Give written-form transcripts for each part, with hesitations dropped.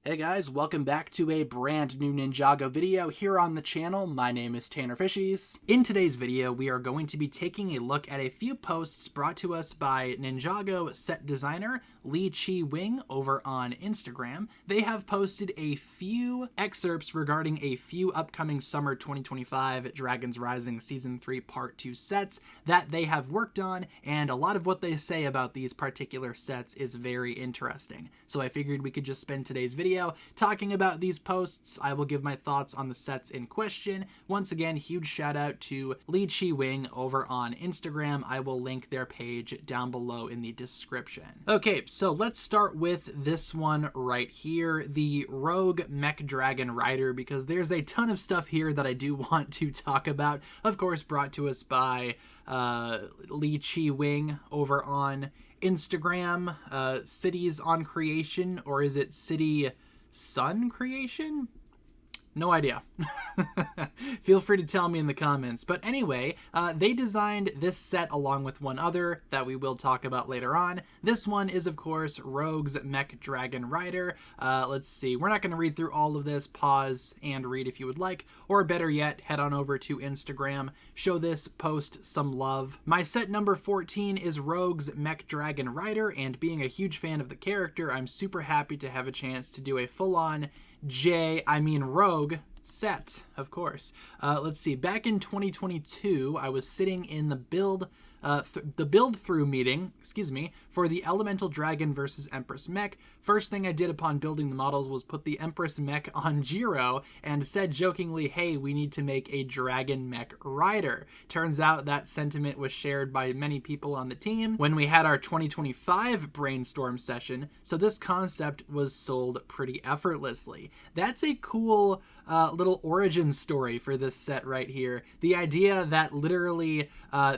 Hey guys, welcome back to a brand new Ninjago video here on the channel. My name is TannerFishies. In today's video, we are going to be taking a look at a few posts brought to us by Ninjago set designer Lee Chi Wing over on Instagram. They have posted a few excerpts regarding a few upcoming summer 2025 Dragons Rising Season 3 Part 2 sets that they have worked on, and a lot of what they say about these particular sets is very interesting. So I figured we could just spend today's video talking about these posts. I will give my thoughts on the sets in question. Once again, huge shout out to Lee Chi Wing over on Instagram. I will link their page down below in the description. Okay, so let's start with this one right here, the Rogue Mech Dragon Rider, because there's a ton of stuff here that I do want to talk about. Of course, brought to us by Lee Chi Wing over on Instagram. Cities on Creation, or is it City Sun Creation? No idea. Feel free to tell me in the comments. But anyway, they designed this set along with one other that we will talk about later on. This one is, of course, Rogue's Mech Dragon Rider. Let's see. We're not going to read through all of this. Pause and read if you would like. Or better yet, head on over to Instagram. Show this post some love. My set number 14 is Rogue's Mech Dragon Rider, and being a huge fan of the character, I'm super happy to have a chance to do a full-on Rogue set, of course. Let's see. Back in 2022, I was sitting in the build through meeting, for the Elemental Dragon versus Empress Mech. First thing I did upon building the models was put the Empress Mech on Jiro and said jokingly, hey, we need to make a Dragon Mech Rider. Turns out that sentiment was shared by many people on the team when we had our 2025 brainstorm session, so this concept was sold pretty effortlessly. That's a cool little origin story for this set right here. The idea that literally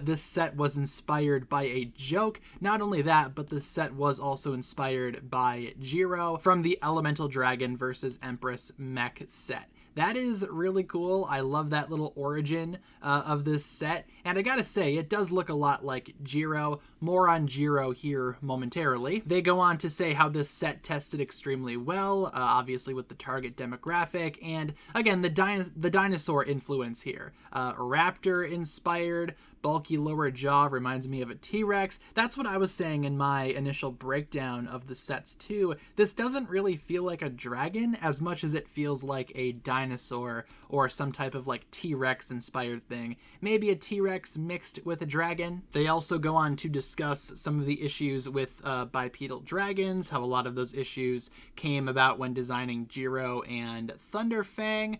this set was inspired by a joke. Not only that, but the set was also inspired by Jiro from the Elemental Dragon versus Empress Mech set. That is really cool. I love that little origin of this set. And I gotta say, it does look a lot like Jiro. More on Jiro here momentarily. They go on to say how this set tested extremely well, obviously with the target demographic, and again, the dinosaur influence here. Raptor inspired, bulky lower jaw reminds me of a T-Rex. That's what I was saying in my initial breakdown of the sets too. This doesn't really feel like a dragon as much as it feels like a dinosaur or some type of like T-Rex inspired thing. Maybe a T-Rex mixed with a dragon. They also go on to discuss some of the issues with bipedal dragons, how a lot of those issues came about when designing Jiro and Thunderfang.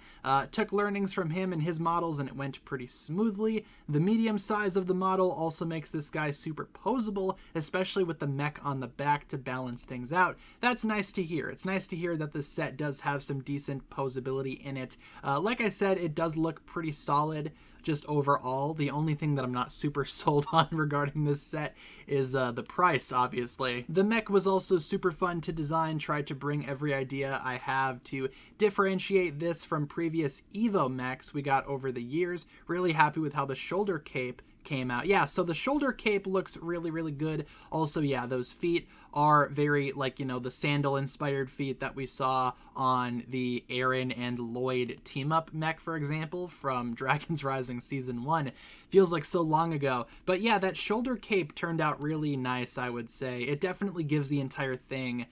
Took learnings from him and his models and it went pretty smoothly. The medium size of the model also makes this guy super posable, especially with the mech on the back to balance things out. That's nice to hear. It's nice to hear that this set does have some decent posability in it. Like I said, it does look pretty solid just overall. The only thing that I'm not super sold on regarding this set is the price, obviously. The mech was also super fun to design, tried to bring every idea I have to differentiate this from previous Evo mechs we got over the years. Really happy with how the shoulder cape came out. Yeah, so the shoulder cape looks really, really good. Also, yeah, those feet are very, like, you know, the sandal-inspired feet that we saw on the Aaron and Lloyd team-up mech, for example, from Dragons Rising Season 1. Feels like so long ago. But yeah, that shoulder cape turned out really nice, I would say. It definitely gives the entire thing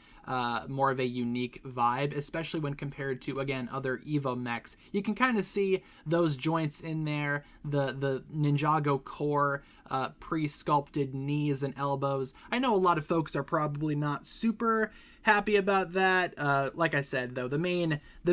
more of a unique vibe, especially when compared to, again, other Evo mechs. You can kind of see those joints in there, the Ninjago core, pre-sculpted knees and elbows. I know a lot of folks are probably not super happy about that. Like I said, though, the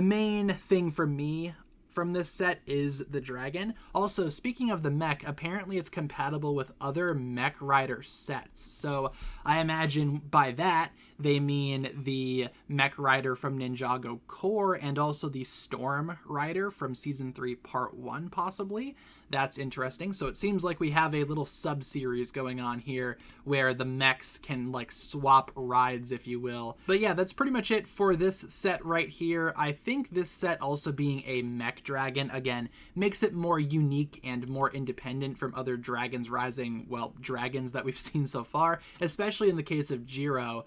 main thing for me from this set is the dragon. Also, speaking of the mech, apparently it's compatible with other Mech Rider sets. So I imagine by that they mean the Mech Rider from Ninjago Core and also the Storm Rider from Season 3 Part 1, possibly. That's interesting. So it seems like we have a little sub-series going on here where the mechs can like swap rides, if you will. But yeah, that's pretty much it for this set right here. I think this set also being a mech dragon, again, makes it more unique and more independent from other Dragons Rising, well, dragons that we've seen so far, especially in the case of Jiro,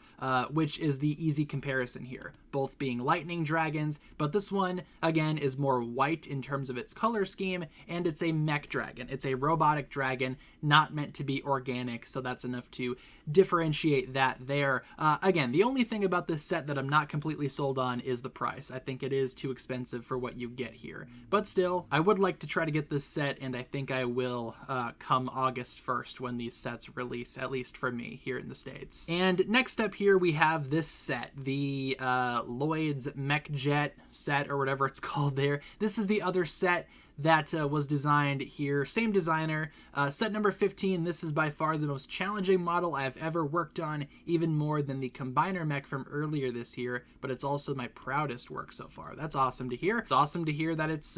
which is the easy comparison here. both being lightning dragons, but this one, again, is more white in terms of its color scheme, and it's a mech dragon. It's a robotic dragon, not meant to be organic, so that's enough to differentiate that there. Again, the only thing about this set that I'm not completely sold on is the price. I think it is too expensive for what you get here. But still, I would like to try to get this set, and I think I will come August 1st when these sets release, at least for me here in the States. And next up here we have this set, the Lloyd's Mech Jet set, or whatever it's called there. This is the other set that was designed here. Same designer. Set number 15. This is by far the most challenging model I've ever worked on, even more than the Combiner Mech from earlier this year, but it's also my proudest work so far. That's awesome to hear. It's awesome to hear that it's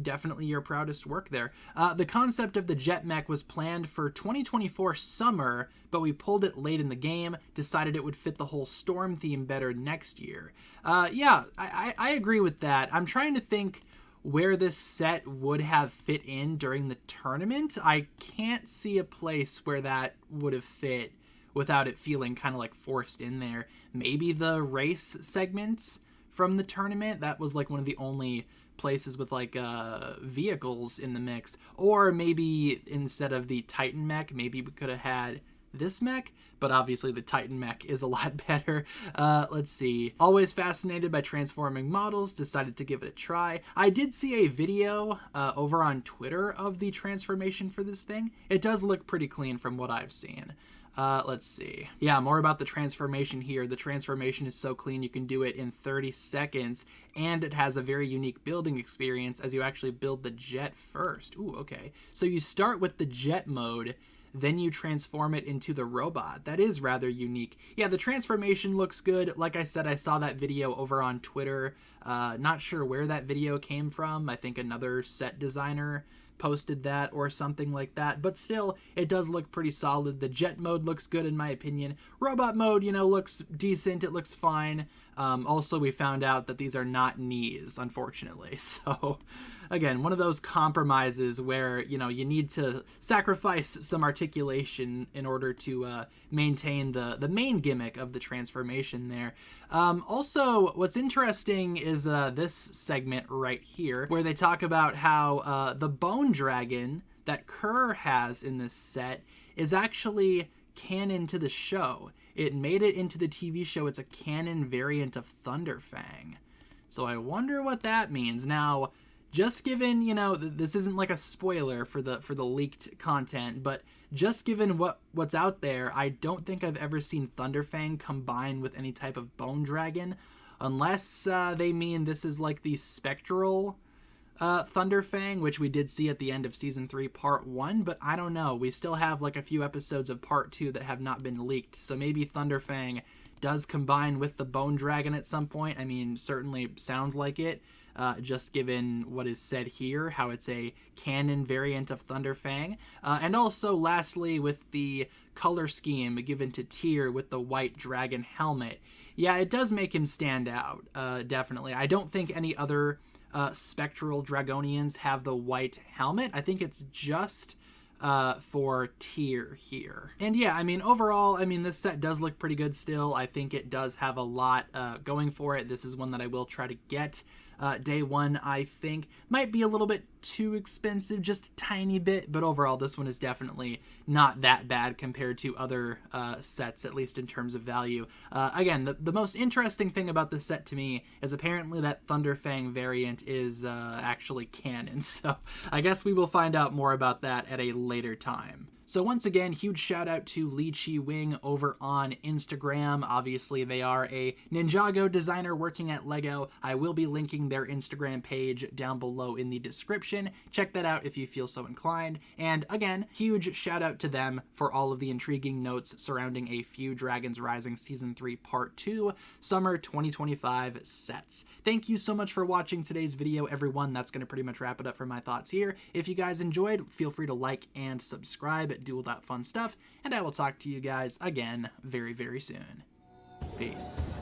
definitely your proudest work there. The concept of the Jet Mech was planned for 2024 summer, but we pulled it late in the game, decided it would fit the whole Storm theme better next year. Yeah, I agree with that. I'm trying to think where this set would have fit in during the tournament. I can't see a place where that would have fit without it feeling kind of like forced in there. Maybe the race segments from the tournament, that was like one of the only places with like vehicles in the mix. Or maybe instead of the Titan mech, maybe we could have had this mech, but obviously the Titan mech is a lot better. Let's see. Always fascinated by transforming models, decided to give it a try. I did see a video over on Twitter of the transformation for this thing. It does look pretty clean from what I've seen. Let's see. Yeah, more about the transformation here. The transformation is so clean you can do it in 30 seconds, and it has a very unique building experience as you actually build the jet first. Ooh, okay. So you start with the jet mode, then you transform it into the robot. That is rather unique. Yeah, the transformation looks good. Like I said, I saw that video over on Twitter. Not sure where that video came from. I think another set designer posted that or something like that, but still, it does look pretty solid. The jet mode looks good in my opinion. Robot mode, you know, looks decent. It looks fine. Also, we found out that these are not knees, unfortunately. So, again, one of those compromises where, you know, you need to sacrifice some articulation in order to maintain the main gimmick of the transformation there. Also, what's interesting is this segment right here, where they talk about how the bone dragon that Kerr has in this set is actually canon to the show. It made it into the TV show. It's a canon variant of Thunderfang. So I wonder what that means. Now, just given, you know, this isn't like a spoiler for the leaked content, but just given what's out there, I don't think I've ever seen Thunderfang combine with any type of bone dragon, unless they mean this is like the spectral Thunderfang, which we did see at the end of Season 3, Part 1, but I don't know. We still have like a few episodes of Part 2 that have not been leaked, so maybe Thunderfang does combine with the Bone Dragon at some point. I mean, certainly sounds like it, just given what is said here, how it's a canon variant of Thunderfang. And also, lastly, with the color scheme given to Tyr with the white dragon helmet. Yeah, it does make him stand out, definitely. I don't think any other spectral Dragonians have the white helmet. I think it's just for Tyr here. And yeah, I mean, overall, I mean, this set does look pretty good still. I think it does have a lot going for it. This is one that I will try to get day one. I think might be a little bit too expensive, just a tiny bit, but overall this one is definitely not that bad compared to other sets, at least in terms of value. Again, the most interesting thing about this set to me is apparently that Thunderfang variant is actually canon, so I guess we will find out more about that at a later time. So once again, huge shout out to Lee Chi Wing over on Instagram. Obviously, they are a Ninjago designer working at LEGO. I will be linking their Instagram page down below in the description. Check that out if you feel so inclined. And again, huge shout out to them for all of the intriguing notes surrounding a few Dragons Rising Season 3 Part 2 Summer 2025 sets. Thank you so much for watching today's video, everyone. That's going to pretty much wrap it up for my thoughts here. If you guys enjoyed, feel free to like and subscribe. Do all that fun stuff, and I will talk to you guys again very, very soon. Peace.